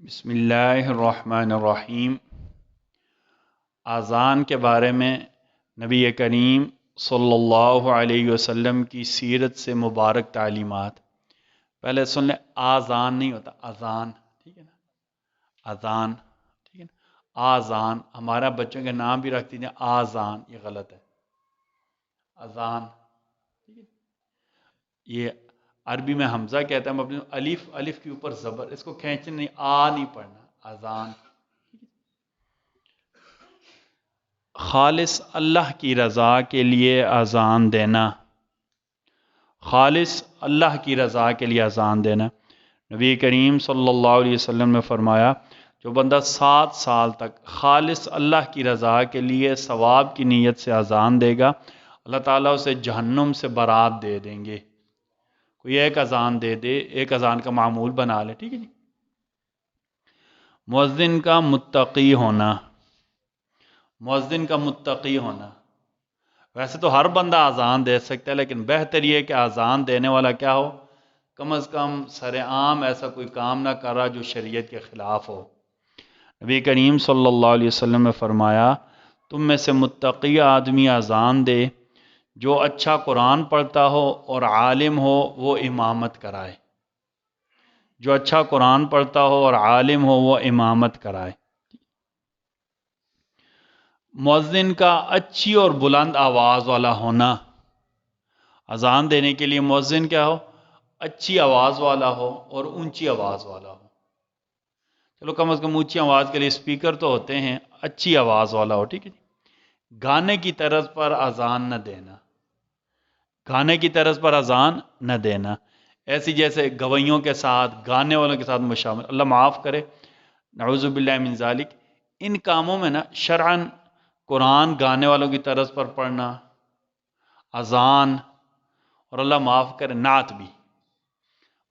بسم اللہ الرحمن الرحیم۔ اذان کے بارے میں نبی کریم صلی اللہ علیہ وسلم کی سیرت سے مبارک تعلیمات۔ پہلے سن لیں، آذان نہیں ہوتا، اذان، ٹھیک ہے نا، اذان، ٹھیک ہے نا، آذان۔ ہمارا بچوں کے نام بھی رکھتی ہیں آذان، یہ غلط ہے، اذان، ٹھیک ہے۔ یہ عربی میں حمزہ کہتا ہے، مبنی الف، الف کے اوپر زبر، اس کو کھینچنا نہیں، نہیں پڑھنا، اذان۔ خالص اللہ کی رضا کے لیے اذان دینا، خالص اللہ کی رضا کے لیے اذان دینا۔ نبی کریم صلی اللہ علیہ وسلم نے فرمایا، جو بندہ 7 سال تک خالص اللہ کی رضا کے لیے ثواب کی نیت سے اذان دے گا، اللہ تعالیٰ اسے جہنم سے برات دے دیں گے۔ کوئی ایک اذان دے دے، ایک اذان کا معمول بنا لے، ٹھیک ہے جی۔ مؤذن کا متقی ہونا، مؤذن کا متقی ہونا۔ ویسے تو ہر بندہ اذان دے سکتا ہے، لیکن بہتر یہ کہ اذان دینے والا کیا ہو، کم از کم سر عام ایسا کوئی کام نہ کر رہا جو شریعت کے خلاف ہو۔ نبی کریم صلی اللہ علیہ وسلم نے فرمایا، تم میں سے متقی آدمی اذان دے جو اچھا قرآن پڑھتا ہو اور عالم ہو، وہ امامت کرائے۔ جو اچھا قرآن پڑھتا ہو اور عالم ہو، وہ امامت کرائے۔ مؤذن کا اچھی اور بلند آواز والا ہونا۔ اذان دینے کے لیے مؤذن کیا ہو، اچھی آواز والا ہو اور اونچی آواز والا ہو۔ چلو کم از کم اونچی آواز کے لیے اسپیکر تو ہوتے ہیں، اچھی آواز والا ہو، ٹھیک ہے جی۔ گانے کی طرز پر اذان نہ دینا، گانے کی طرز پر اذان نہ دینا، ایسی جیسے گویوں کے ساتھ، گانے والوں کے ساتھ مشامل، اللہ معاف کرے، نعوذ باللہ من ذالک۔ ان کاموں میں نا شرعاً قرآن گانے والوں کی طرز پر پڑھنا، اذان، اور اللہ معاف کرے نعت بھی،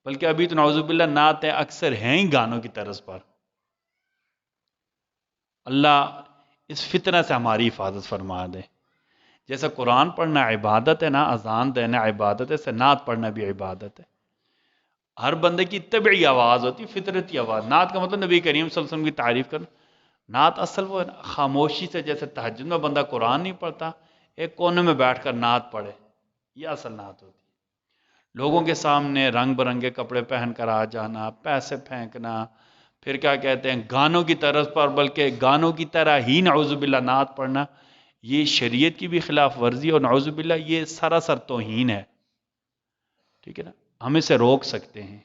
بلکہ ابھی تو نعوذ باللہ نعتیں اکثر ہیں ہی گانوں کی طرز پر۔ اللہ اس فتنہ سے ہماری حفاظت فرما دے۔ جیسا قرآن پڑھنا عبادت ہے نا، اذان دینا عبادت ہے، سے نعت پڑھنا بھی عبادت ہے۔ ہر بندے کی طبعی آواز ہوتی ہے، فطرتی آواز۔ نعت کا مطلب نبی کریم صلی اللہ علیہ وسلم کی تعریف کرنا۔ نعت اصل وہ ہے نا، خاموشی سے، جیسے تہجد میں بندہ قرآن نہیں پڑھتا، ایک کونے میں بیٹھ کر نعت پڑھے، یہ اصل نعت ہوتی ہے۔ لوگوں کے سامنے رنگ برنگے کپڑے پہن کر آ جانا، پیسے پھینکنا، پھر کیا کہتے ہیں گانوں کی طرز پر، بلکہ گانوں کی طرح ہی نعوذ باللہ نعت پڑھنا، یہ شریعت کی بھی خلاف ورزی اور نعوذ باللہ یہ سراسر توہین ہے، ٹھیک ہے نا۔ ہم اسے روک سکتے ہیں،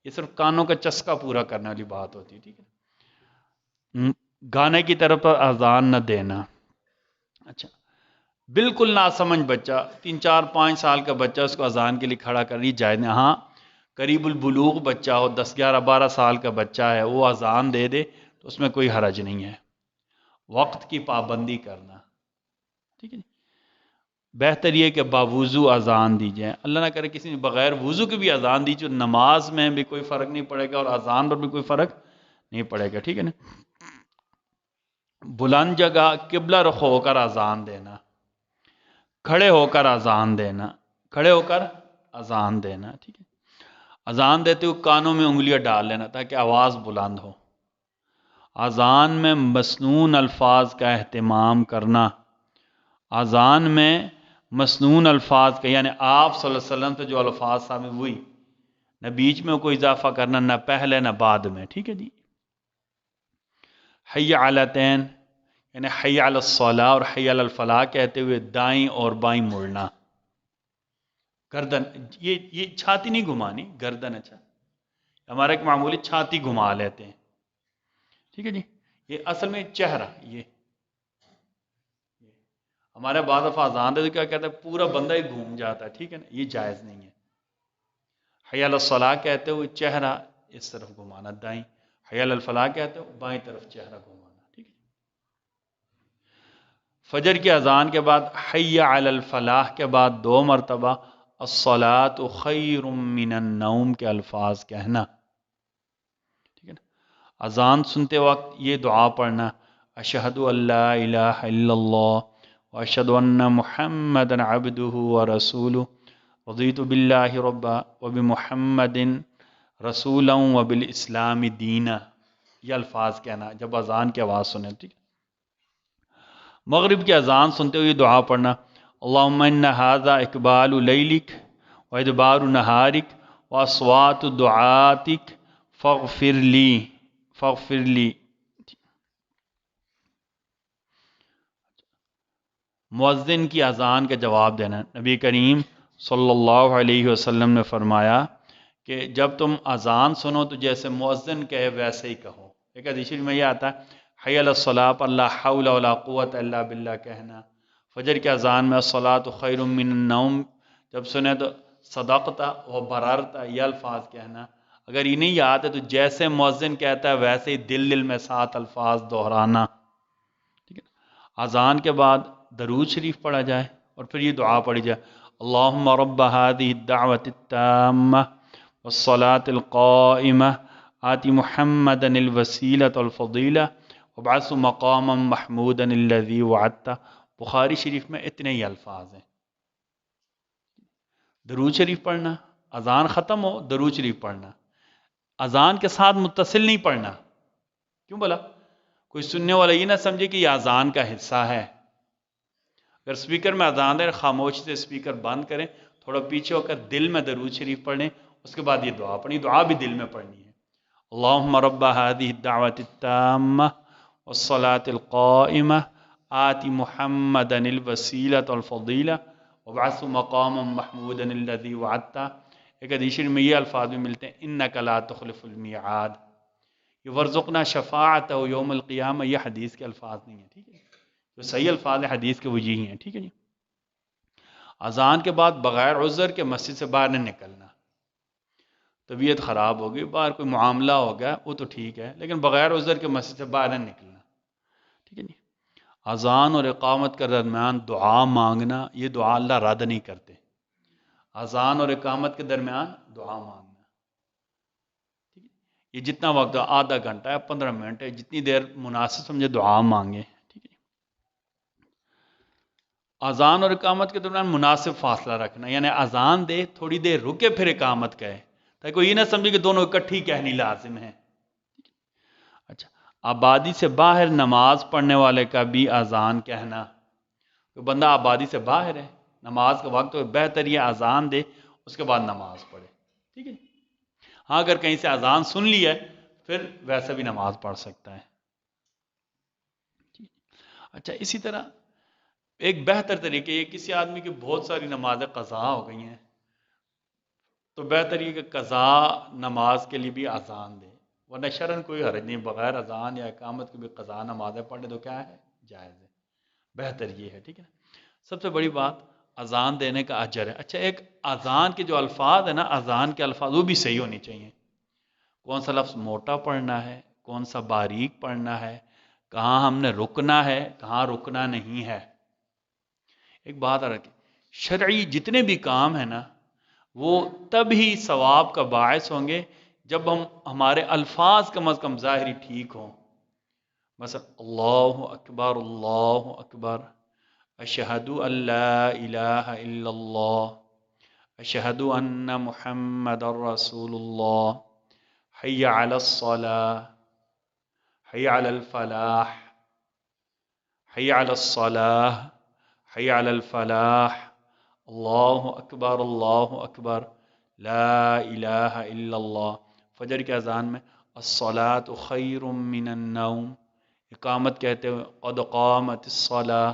یہ صرف کانوں کا چسکا پورا کرنے والی بات ہوتی ہے، ٹھیک ہے۔ گانے کی طرف پر اذان نہ دینا۔ اچھا، بالکل ناسمجھ بچہ، 3 4 5 سال کا بچہ، اس کو اذان کے لیے کھڑا کر رہی جائز نہیں۔ ہاں، قریب البلوغ بچہ ہو، 10 11 12 سال کا بچہ ہے، وہ اذان دے دے تو اس میں کوئی حرج نہیں ہے۔ وقت کی پابندی کرنا، ٹھیک ہے۔ بہتر یہ کہ باوضو اذان دی جائے، اللہ نہ کرے کسی نے بغیر وضو کے بھی اذان دی، جو نماز میں بھی کوئی فرق نہیں پڑے گا اور اذان پر بھی کوئی فرق نہیں پڑے گا، ٹھیک ہے نا۔ بلند جگہ قبلہ رخ ہو کر اذان دینا، کھڑے ہو کر اذان دینا، کھڑے ہو کر اذان دینا، ٹھیک ہے۔ اذان دیتے ہوئے کانوں میں انگلیاں ڈال لینا تاکہ آواز بلند ہو۔ اذان میں مسنون الفاظ کا اہتمام کرنا، اذان میں مسنون الفاظ کا، یعنی آپ صلی اللہ علیہ وسلم سے جو الفاظ ثابت ہوئی، نہ بیچ میں کوئی اضافہ کرنا، نہ پہلے نہ بعد میں، ٹھیک ہے جی۔ حی علتین، یعنی حی علی الصلاح اور حی علی الفلاح کہتے ہوئے دائیں اور بائیں مڑنا، گردن، یہ چھاتی نہیں گھمانی، گردن۔ اچھا، ہمارا ایک معمولی چھاتی گھما لیتے ہیں، ٹھیک ہے جی۔ یہ اصل میں چہرہ، یہ ہمارے بعض دفعہ اذان دے تو کیا کہتے ہیں پورا بندہ ہی گھوم جاتا ہے، ٹھیک ہے نا، یہ جائز نہیں ہے۔ حی علی الصلاح کہتے ہوئے چہرہ اس طرف گھمانا دائیں، حی علی الفلاح کہتے ہوئے بائیں طرف چہرہ گھمانا، ٹھیک ہے۔ فجر کی اذان کے بعد حی علی الفلاح کے بعد 2 مرتبہ الصلاۃ خیر من النوم کے الفاظ کہنا، ٹھیک ہے نا۔ اذان سنتے وقت یہ دعا پڑھنا، اشہد ان لا الہ الا اللہ واشہد ان محمدا عبدہ ورسولہ رضیت باللہ ربا وبمحمد رسولا و بالاسلام دینا، یہ الفاظ کہنا جب اذان کی آواز سنیں. ٹھیک ہے. مغرب کی اذان سنتے ہوئے دعا پڑھنا، اللہم ان ھذا اقبال لیلک و ادبار نہارک و اصوات دعاتک فاغفر لی. مؤذن کی اذان کا جواب دینا. نبی کریم صلی اللہ علیہ وسلم نے فرمایا کہ جب تم اذان سنو تو جیسے مؤذن کہے ویسے ہی کہو. ایک حدیث میں یہ آتا ہے حی علی الصلاۃ، لا حول ولا قوت الا باللہ کہنا. فجر کی اذان میں الصلاۃ خیر من النوم جب سنے تو صدقت و بررت یہ الفاظ کہنا. اگر یہ نہیں یاد ہے تو جیسے مؤذن کہتا ہے ویسے ہی دل میں 7 الفاظ دہرانا. ٹھیک ہے. اذان کے بعد درود شریف پڑھا جائے اور پھر یہ دعا پڑھی جائے، اللہم رب هذه الدعوة التامة والصلاة القائمة آتی محمدا الوسیلۃ والفضیلہ وابعثہ مقاما محمودا الذی وعدتہ. بخاری شریف میں اتنے ہی الفاظ ہیں. درود شریف پڑھنا، اذان ختم ہو درود شریف پڑھنا، اذان کے ساتھ متصل نہیں پڑھنا. کیوں بولا؟ کوئی سننے والا یہ نہ سمجھے کہ یہ اذان کا حصہ ہے. اگر سپیکر میں اذان ہے خاموشی سے سپیکر بند کریں، تھوڑا پیچھے ہو کر دل میں درود شریف پڑھیں، اس کے بعد یہ دعا پڑھیں. دعا بھی دل میں پڑھنی ہے. اللہم رب هذه الدعوة التامة والصلاة القائمة آتی محمدا الوسیلۃ والفضیلہ وابعثہ مقاما محمودا الذی وعدتہ. ایک حدیث میں یہ الفاظ بھی ملتے ہیں انک لا تخلف المیعاد. یہ ورزقنا شفاعتہ یوم القیامہ، یہ حدیث کے الفاظ نہیں ہیں. ٹھیک ہے. جو صحیح الفاظ ہیں حدیث کے وہ یہی ہیں. ٹھیک ہے جی. اذان کے بعد بغیر عذر کے مسجد سے باہر نہیں نکلنا. طبیعت خراب ہوگی، باہر کوئی معاملہ ہو گیا وہ تو ٹھیک ہے، لیکن بغیر عذر کے مسجد سے باہر نہیں نکلنا. ٹھیک ہے جی. اذان اور اقامت کے درمیان دعا مانگنا، یہ دعا اللہ رد نہیں کرتے. اذان اور اقامت کے درمیان دعا مانگنا، ٹھیک ہے. یہ جتنا وقت ہے، آدھا گھنٹہ ہے، 15 منٹ ہے، جتنی دیر مناسب سمجھے دعا مانگے. ٹھیک ہے. اذان اور اقامت کے درمیان مناسب فاصلہ رکھنا، یعنی اذان دے تھوڑی دیر رکے پھر اقامت کہے، تاکہ کوئی یہ نہ سمجھے کہ دونوں اکٹھی کہنی لازم ہے. اچھا، آبادی سے باہر نماز پڑھنے والے کا بھی اذان کہنا. کوئی بندہ آبادی سے باہر ہے، نماز کا وقت ہو، بہتر یہ اذان دے اس کے بعد نماز پڑھے. ٹھیک ہے. ہاں اگر کہیں سے اذان سن لی ہے پھر ویسے بھی نماز پڑھ سکتا ہے. اچھا، اسی طرح ایک بہتر طریقے یہ کسی آدمی کی بہت ساری نمازیں قضا ہو گئی ہیں تو بہتر یہ کہ قضا نماز کے لیے بھی اذان دے، ورنہ شرعن کوئی حرج نہیں، بغیر اذان یا اقامت کے بھی قضا نمازیں پڑھنے تو کیا ہے، جائز ہے. بہتر یہ ہے. ٹھیک ہے نا. سب سے بڑی بات اذان دینے کا اجر ہے. اچھا، ایک اذان کے جو الفاظ ہیں نا، اذان کے الفاظ وہ بھی صحیح ہونی چاہیے. کون سا لفظ موٹا پڑھنا ہے، کون سا باریک پڑھنا ہے، کہاں ہم نے رکنا ہے، کہاں رکنا نہیں ہے. ایک بات رکھیں، شرعی جتنے بھی کام ہیں نا وہ تب ہی ثواب کا باعث ہوں گے جب ہمارے الفاظ کم از کم ظاہری ٹھیک ہوں. مثلا اللہ اکبر اللہ اکبر، اشہد ان لا الہ الا اللہ، اشہد ان محمد رسول اللہ، حی علی الصلاة، حی علی الفلاح، حی علی الصلاة، حی علی الفلاح، اللہ اکبر لا الہ الا اللہ. فجر کے اذان میں الصلاة خیر من النوم، اقامت کہتے ہوئے قد قامت الصلاة.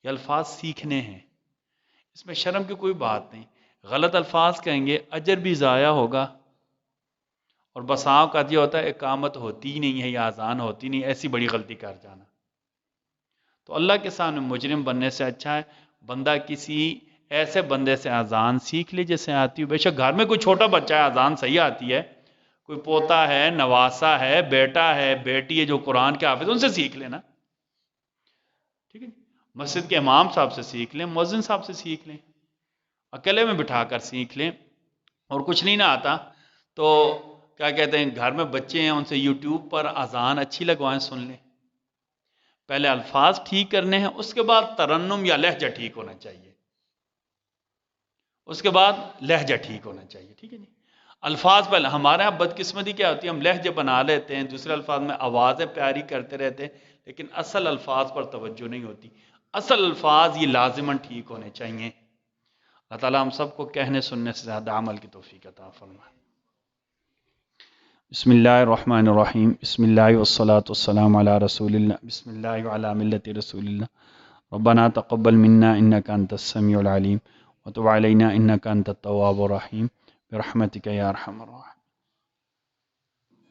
یہ الفاظ سیکھنے ہیں، اس میں شرم کی کوئی بات نہیں. غلط الفاظ کہیں گے اجر بھی ضائع ہوگا، اور بساؤ کا یہ ہوتا ہے اقامت ہوتی ہی نہیں ہے یا اذان ہوتی نہیں، ایسی بڑی غلطی کر جانا. تو اللہ کے سامنے مجرم بننے سے اچھا ہے بندہ کسی ایسے بندے سے اذان سیکھ لے جیسے آتی ہو. بے شک گھر میں کوئی چھوٹا بچہ ہے اذان صحیح آتی ہے، کوئی پوتا ہے، نواسا ہے، بیٹا ہے، بیٹی ہے جو قرآن کے حافظ، ان سے سیکھ لینا. ٹھیک ہے. مسجد کے امام صاحب سے سیکھ لیں، مؤذن صاحب سے سیکھ لیں، اکیلے میں بٹھا کر سیکھ لیں. اور کچھ نہیں نہ آتا تو کیا کہتے ہیں، گھر میں بچے ہیں ان سے یوٹیوب پر اذان اچھی لگوائیں، سن لیں. پہلے الفاظ ٹھیک کرنے ہیں، اس کے بعد ترنم یا لہجہ ٹھیک ہونا چاہیے، اس کے بعد لہجہ ٹھیک ہونا چاہیے. ٹھیک ہے جی. الفاظ پہ ہمارے یہاں بدقسمتی کیا ہوتی ہے، ہم لہجے بنا لیتے ہیں، دوسرے الفاظ میں آوازیں پیاری کرتے رہتے ہیں، لیکن اصل الفاظ پر توجہ نہیں ہوتی. اصل الفاظ یہ لازماً ٹھیک ہونے چاہیے. اللہ تعالیٰ ہم سب کو کہنے سننے سے زیادہ عمل کی توفیق عطا فرمائے. بسم اللہ الرحمن الرحیم. بسم اللہ والصلاة والسلام علی رسول اللہ. بسم اللہ وعلی ملت رسول اللہ. ربنا تقبل منا انك انت السميع العليم وتب علينا انك انت التواب الرحيم برحمتك يا ارحم الراحمين.